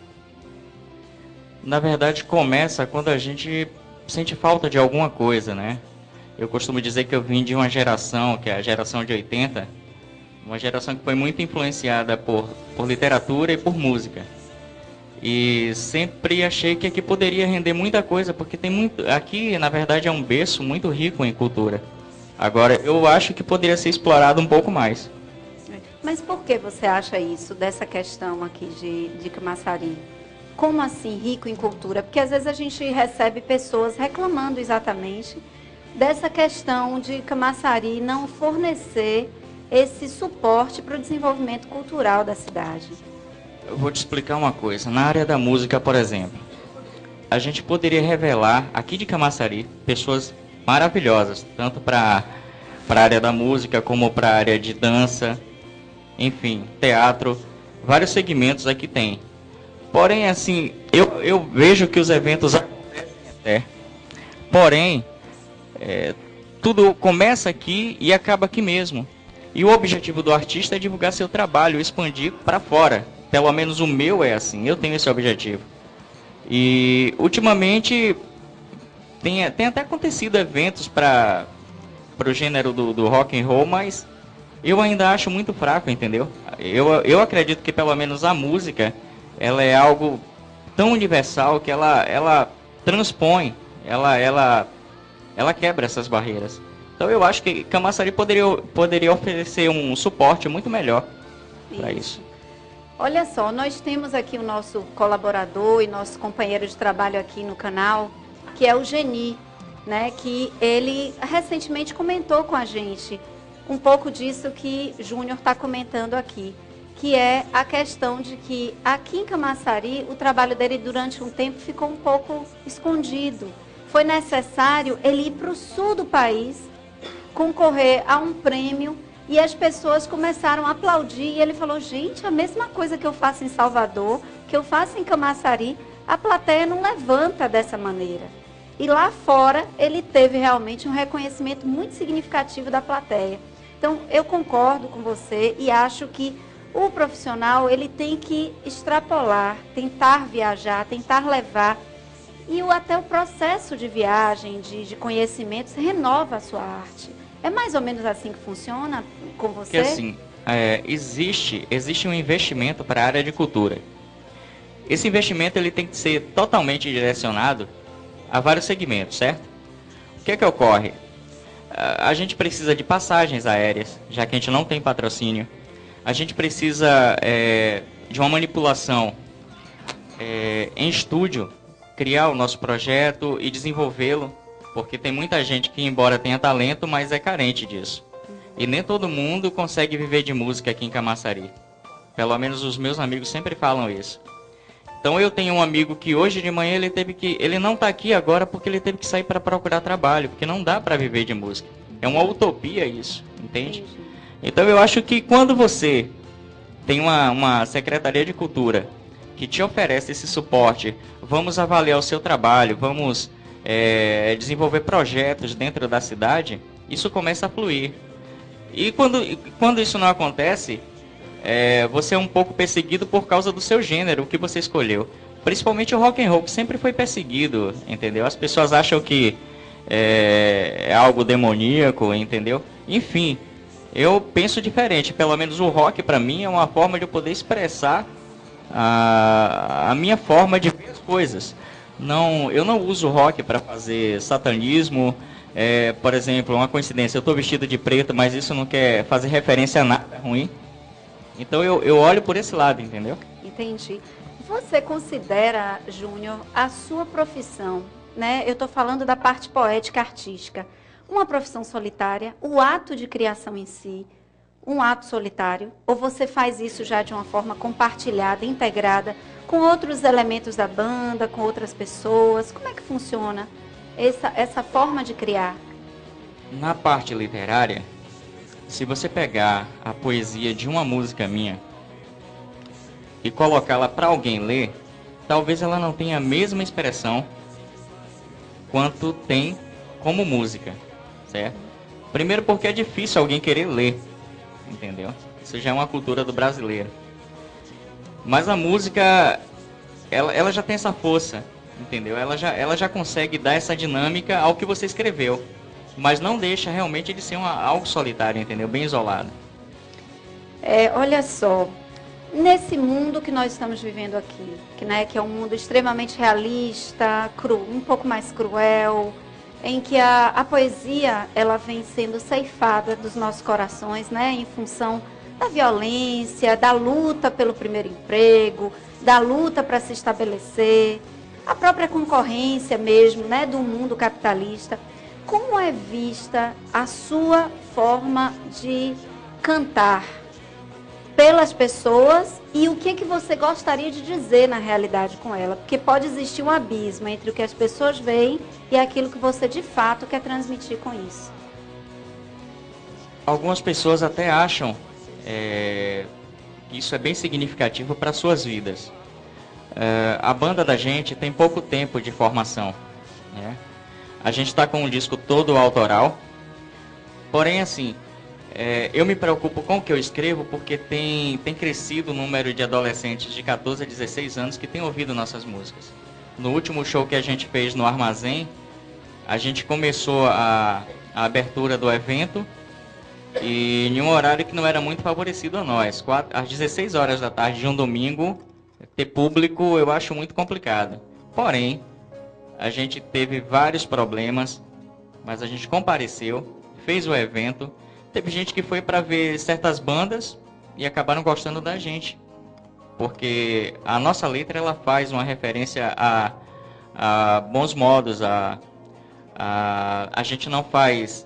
Na verdade, começa quando a gente sente falta de alguma coisa, né? Eu costumo dizer que eu vim de uma geração, que é a geração de 80, uma geração que foi muito influenciada por literatura e por música. E sempre achei que aqui poderia render muita coisa, porque tem muito... Aqui, na verdade, é um berço muito rico em cultura. Agora, eu acho que poderia ser explorado um pouco mais. Mas por que você acha isso, dessa questão aqui de Camaçari? Como assim, rico em cultura? Porque às vezes a gente recebe pessoas reclamando exatamente dessa questão de Camaçari não fornecer esse suporte para o desenvolvimento cultural da cidade. Eu vou te explicar uma coisa. Na área da música, por exemplo, a gente poderia revelar aqui de Camaçari pessoas maravilhosas, tanto para a área da música como para a área de dança, enfim, teatro, vários segmentos aqui tem. Porém, assim, eu vejo que os eventos acontecem até. Porém, tudo começa aqui e acaba aqui mesmo. E o objetivo do artista é divulgar seu trabalho, expandir para fora. Pelo menos o meu é assim, eu tenho esse objetivo. E ultimamente tem até acontecido eventos para o gênero do rock and roll, mas eu ainda acho muito fraco, entendeu? Eu acredito que pelo menos a música, ela é algo tão universal que ela transpõe, ela quebra essas barreiras. Então eu acho que Camaçari poderia oferecer um suporte muito melhor para isso. Olha só, nós temos aqui o nosso colaborador e nosso companheiro de trabalho aqui no canal, que é o Geni, né? Que ele recentemente comentou com a gente um pouco disso que Júnior está comentando aqui, que é a questão de que aqui em Camaçari o trabalho dele durante um tempo ficou um pouco escondido. Foi necessário ele ir para o sul do país, concorrer a um prêmio, e as pessoas começaram a aplaudir, e ele falou, gente, a mesma coisa que eu faço em Salvador, que eu faço em Camaçari, a plateia não levanta dessa maneira. E lá fora, ele teve realmente um reconhecimento muito significativo da plateia. Então, eu concordo com você e acho que o profissional, ele tem que extrapolar, tentar viajar, tentar levar, e até o processo de viagem, de conhecimentos, renova a sua arte. É mais ou menos assim que funciona com você? Porque assim, existe um investimento para a área de cultura. Esse investimento ele tem que ser totalmente direcionado a vários segmentos, certo? O que é que ocorre? A gente precisa de passagens aéreas, já que a gente não tem patrocínio. A gente precisa de uma manipulação em estúdio, criar o nosso projeto e desenvolvê-lo. Porque tem muita gente que, embora tenha talento, mas é carente disso. E nem todo mundo consegue viver de música aqui em Camaçari. Pelo menos os meus amigos sempre falam isso. Então eu tenho um amigo que hoje de manhã ele não está aqui agora porque ele teve que sair para procurar trabalho, porque não dá para viver de música. É uma utopia isso, entende? Então eu acho que quando você tem uma Secretaria de Cultura que te oferece esse suporte, vamos avaliar o seu trabalho, vamos desenvolver projetos dentro da cidade, isso começa a fluir. E quando isso não acontece, você é um pouco perseguido por causa do seu gênero, o que você escolheu. Principalmente o rock and roll, que sempre foi perseguido, entendeu? As pessoas acham que é algo demoníaco, entendeu? Enfim, eu penso diferente. Pelo menos o rock, para mim, é uma forma de eu poder expressar a minha forma de ver as coisas. Eu não uso rock para fazer satanismo. Por exemplo, uma coincidência, eu estou vestido de preto, mas isso não quer fazer referência a nada ruim. Então eu olho por esse lado, entendeu? Entendi. Você considera, Júnior, a sua profissão, né? Eu estou falando da parte poética artística, uma profissão solitária, o ato de criação em si, um ato solitário? Ou você faz isso já de uma forma compartilhada, integrada, com outros elementos da banda, com outras pessoas? Como é que funciona essa forma de criar? Na parte literária, se você pegar a poesia de uma música minha e colocá-la para alguém ler, talvez ela não tenha a mesma expressão quanto tem como música, certo? Primeiro porque é difícil alguém querer ler, entendeu? Isso já é uma cultura do brasileiro. Mas a música, ela já tem essa força, entendeu? Ela já consegue dar essa dinâmica ao que você escreveu. Mas não deixa realmente de ser algo solitário, entendeu? Bem isolado. Olha só, nesse mundo que nós estamos vivendo aqui, que é um mundo extremamente realista, um pouco mais cruel, em que a poesia ela vem sendo ceifada dos nossos corações, né, em função da violência, da luta pelo primeiro emprego, da luta para se estabelecer, a própria concorrência mesmo, né, do mundo capitalista. Como é vista a sua forma de cantar pelas pessoas e o que você gostaria de dizer na realidade com ela? Porque pode existir um abismo entre o que as pessoas veem e aquilo que você de fato quer transmitir com isso. Algumas pessoas até acham que isso é bem significativo para suas vidas. A banda da gente tem pouco tempo de formação, né? A gente está com um disco todo autoral, porém assim, eu me preocupo com o que eu escrevo porque tem crescido o número de adolescentes de 14 a 16 anos que têm ouvido nossas músicas. No último show que a gente fez no Armazém, a gente começou a abertura do evento e em um horário que não era muito favorecido a nós. Às 16 horas da tarde de um domingo, ter público eu acho muito complicado. Porém, a gente teve vários problemas, mas a gente compareceu, fez o evento. Teve gente que foi para ver certas bandas e acabaram gostando da gente. Porque a nossa letra ela faz uma referência a bons modos. A gente não faz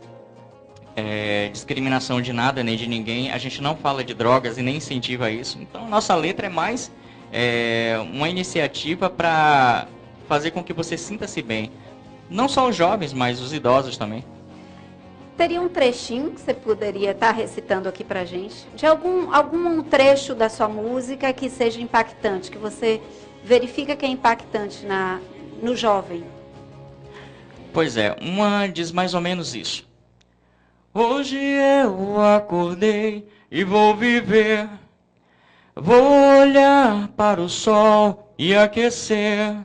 discriminação de nada nem de ninguém. A gente não fala de drogas e nem incentiva isso. Então a nossa letra é mais uma iniciativa para fazer com que você sinta-se bem. Não só os jovens, mas os idosos também. Teria um trechinho que você poderia estar recitando aqui pra gente? De algum trecho da sua música que seja impactante, que você verifica que é impactante no jovem? Pois é, uma diz mais ou menos isso. Hoje eu acordei e vou viver. Vou olhar para o sol e aquecer.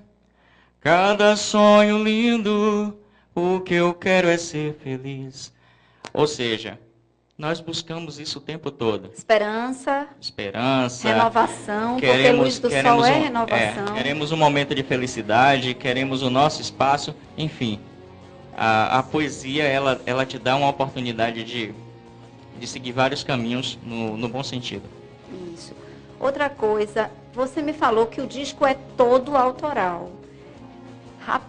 Cada sonho lindo, o que eu quero é ser feliz. Ou seja, nós buscamos isso o tempo todo. Esperança. Renovação, porque luz do sol é renovação. Queremos um momento de felicidade, queremos o nosso espaço, enfim. A poesia, ela te dá uma oportunidade de seguir vários caminhos no bom sentido. Isso. Outra coisa, você me falou que o disco é todo autoral.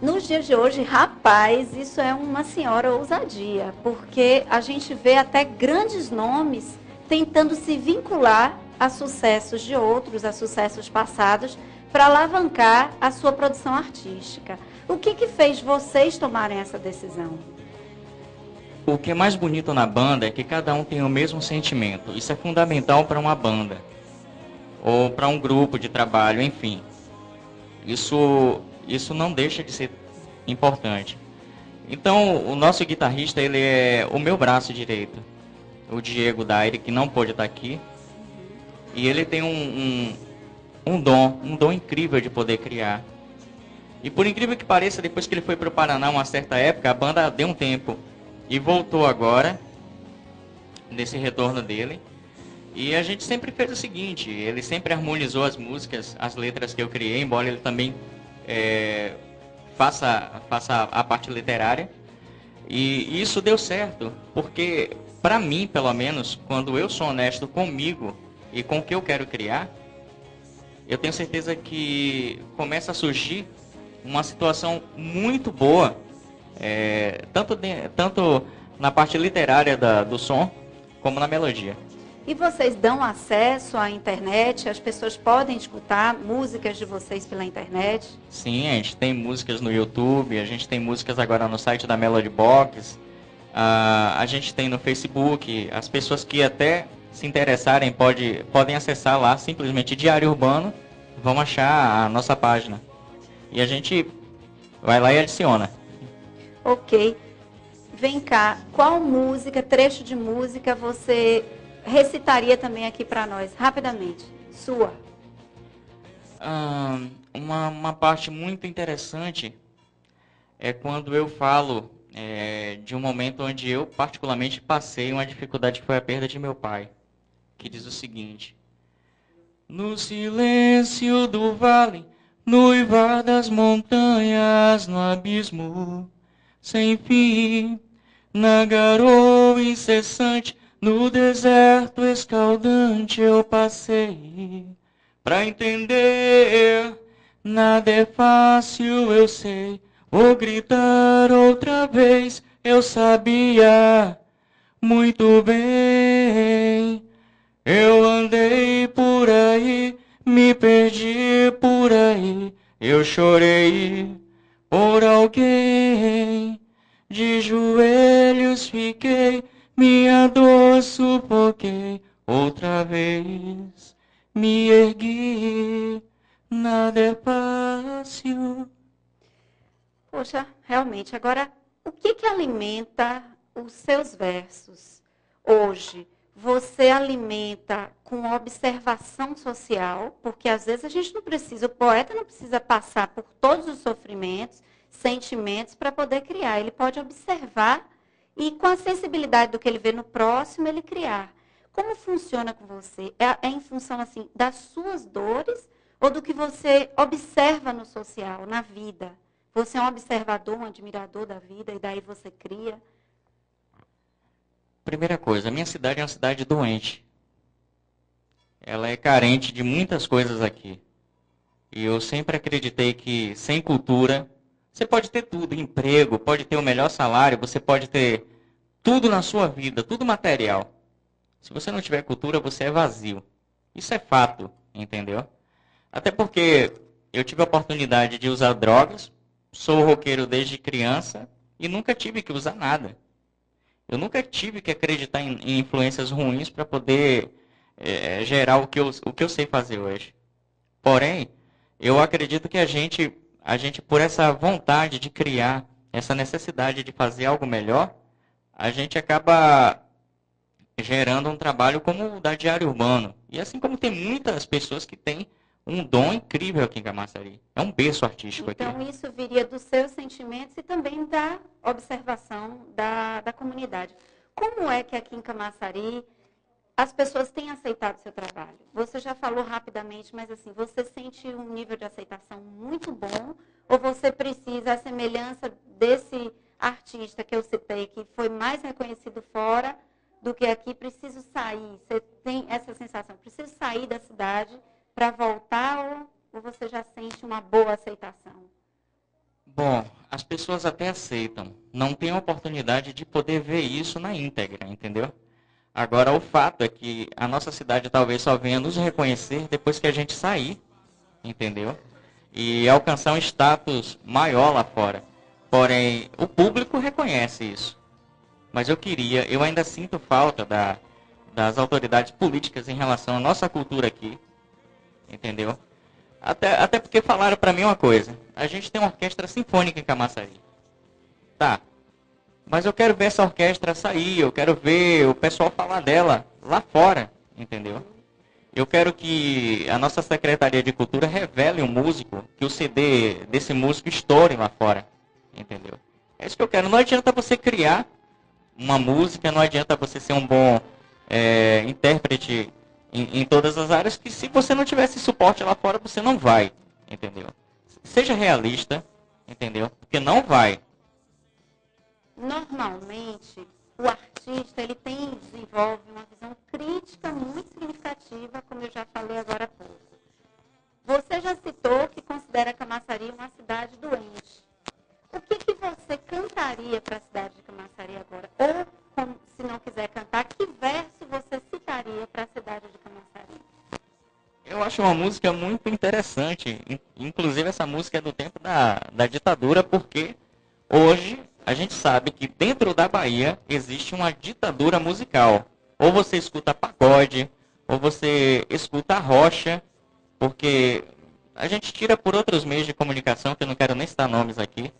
Nos dias de hoje, rapaz, isso é uma senhora ousadia, porque a gente vê até grandes nomes tentando se vincular a sucessos de outros, a sucessos passados, para alavancar a sua produção artística. O que fez vocês tomarem essa decisão? O que é mais bonito na banda é que cada um tem o mesmo sentimento. Isso é fundamental para uma banda, ou para um grupo de trabalho, enfim. Isso não deixa de ser importante. Então, o nosso guitarrista, ele é o meu braço direito, o Diego Daire, que não pôde estar aqui. E ele tem um dom incrível de poder criar. E por incrível que pareça, depois que ele foi para o Paraná, uma certa época, a banda deu um tempo e voltou agora, nesse retorno dele. E a gente sempre fez o seguinte, ele sempre harmonizou as músicas, as letras que eu criei, embora ele também faça a parte literária. E isso deu certo, porque para mim, pelo menos, quando eu sou honesto comigo e com o que eu quero criar, eu tenho certeza que começa a surgir uma situação muito boa, tanto na parte literária do som, como na melodia. E vocês dão acesso à internet? As pessoas podem escutar músicas de vocês pela internet? Sim, a gente tem músicas no YouTube, a gente tem músicas agora no site da Melody Box, a gente tem no Facebook. As pessoas que até se interessarem podem acessar lá, simplesmente Diário Urbano, vão achar a nossa página. E a gente vai lá e adiciona. Ok. Vem cá, qual música, trecho de música você recitaria também aqui para nós, rapidamente? Sua. Uma parte muito interessante é quando eu falo de um momento onde eu particularmente passei uma dificuldade, que foi a perda de meu pai, que diz o seguinte: no silêncio do vale, no uivar das montanhas, no abismo sem fim, na garoa incessante, no deserto escaldante eu passei. Pra entender, nada é fácil, eu sei. Vou gritar outra vez, eu sabia muito bem. Eu andei por aí, me perdi por aí, eu chorei por alguém. De joelhos fiquei, minha dor sufoquei, outra vez me ergui, nada é fácil. Poxa, realmente, agora, o que alimenta os seus versos hoje? Você alimenta com observação social, porque às vezes a gente não precisa, o poeta não precisa passar por todos os sofrimentos, sentimentos para poder criar. Ele pode observar e com a sensibilidade do que ele vê no próximo, ele criar. Como funciona com você? É em função assim das suas dores ou do que você observa no social, na vida? Você é um observador, um admirador da vida e daí você cria? Primeira coisa, a minha cidade é uma cidade doente. Ela é carente de muitas coisas aqui. E eu sempre acreditei que sem cultura, você pode ter tudo, emprego, pode ter o melhor salário, você pode ter tudo na sua vida, tudo material. Se você não tiver cultura, você é vazio. Isso é fato, entendeu? Até porque eu tive a oportunidade de usar drogas, sou roqueiro desde criança e nunca tive que usar nada. Eu nunca tive que acreditar em influências ruins para poder gerar o que eu sei fazer hoje. Porém, eu acredito que a gente, por essa vontade de criar, essa necessidade de fazer algo melhor, a gente acaba gerando um trabalho como o da Diário Urbano. E assim como tem muitas pessoas que têm um dom incrível aqui em Camaçari. É um berço artístico aqui. Então, isso viria dos seus sentimentos e também da observação da comunidade. Como é que aqui em Camaçari as pessoas têm aceitado o seu trabalho? Você já falou rapidamente, mas assim, você sente um nível de aceitação muito bom ou você precisa, a semelhança desse artista que eu citei, que foi mais reconhecido fora do que aqui, preciso sair? Você tem essa sensação, preciso sair da cidade para voltar ou você já sente uma boa aceitação? Bom, as pessoas até aceitam. Não tem a oportunidade de poder ver isso na íntegra, entendeu? Agora, o fato é que a nossa cidade talvez só venha nos reconhecer depois que a gente sair, entendeu? E alcançar um status maior lá fora. Porém, o público reconhece isso. Mas eu ainda sinto falta das autoridades políticas em relação à nossa cultura aqui, entendeu? Até porque falaram pra mim uma coisa. A gente tem uma orquestra sinfônica em Camaçari. Tá. Mas eu quero ver essa orquestra sair, eu quero ver o pessoal falar dela lá fora, entendeu? Eu quero que a nossa Secretaria de Cultura revele um músico, que o CD desse músico estoure lá fora, entendeu? É isso que eu quero. Não adianta você criar uma música, não adianta você ser um bom intérprete em todas as áreas, que se você não tivesse suporte lá fora, você não vai, entendeu? Seja realista, entendeu? Porque não vai. Normalmente, o artista ele desenvolve uma visão crítica muito significativa, como eu já falei agora há pouco. Você já citou que considera Camaçari uma cidade doente. O que você cantaria para a cidade de Camaçari agora? Ou, se não quiser cantar, que verso você citaria para a cidade de Camaçari? Eu acho uma música muito interessante. Inclusive, essa música é do tempo da ditadura, porque hoje a gente sabe que dentro da Bahia existe uma ditadura musical. Ou você escuta pagode, ou você escuta rocha, porque a gente tira por outros meios de comunicação, que eu não quero nem citar nomes aqui,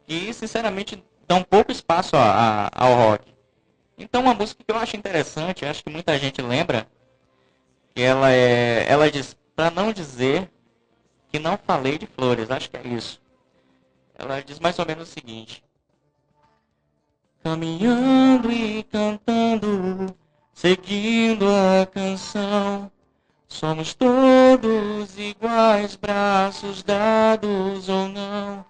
que sinceramente dão pouco espaço ao rock. Então uma música que eu acho interessante, acho que muita gente lembra, que ela diz, para não dizer que não falei de flores, acho que é isso. Ela diz mais ou menos o seguinte: caminhando e cantando, seguindo a canção, somos todos iguais, braços dados ou não,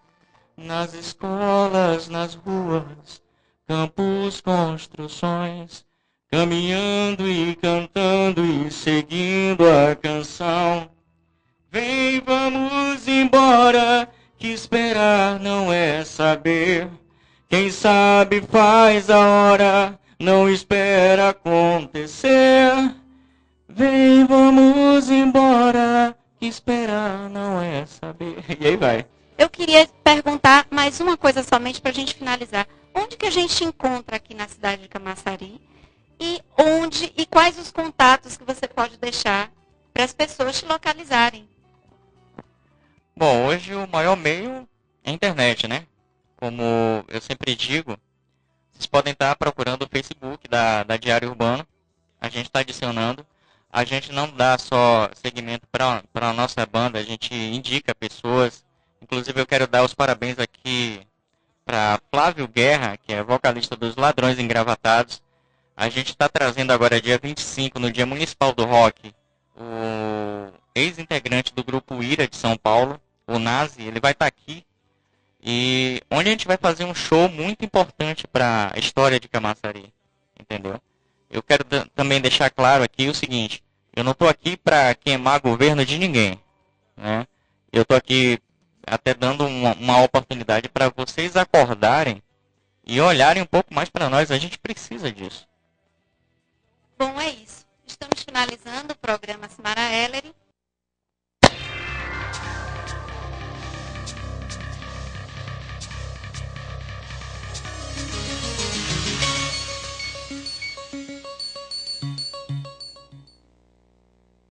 nas escolas, nas ruas, campos, construções, caminhando e cantando e seguindo a canção. Vem, vamos embora, que esperar não é saber. Quem sabe faz a hora, não espera acontecer. Vem, vamos embora, que esperar não é saber. E aí vai. Eu queria perguntar mais uma coisa somente para a gente finalizar. Onde que a gente encontra aqui na cidade de Camaçari? E quais os contatos que você pode deixar para as pessoas te localizarem? Bom, hoje o maior meio é a internet, né? Como eu sempre digo, vocês podem estar procurando o Facebook da Diário Urbano. A gente está adicionando. A gente não dá só segmento para a nossa banda, a gente indica pessoas. Inclusive eu quero dar os parabéns aqui para Flávio Guerra, que é vocalista dos Ladrões Engravatados. A gente está trazendo agora, dia 25, no Dia Municipal do Rock, o ex-integrante do grupo Ira de São Paulo, o Nazi, ele vai estar aqui. E onde a gente vai fazer um show muito importante para a história de Camaçari, entendeu? Eu quero também deixar claro aqui o seguinte: eu não estou aqui para queimar governo de ninguém, né? Eu estou aqui até dando uma oportunidade para vocês acordarem e olharem um pouco mais para nós. A gente precisa disso. Bom, é isso. Estamos finalizando o programa Simara Ellery.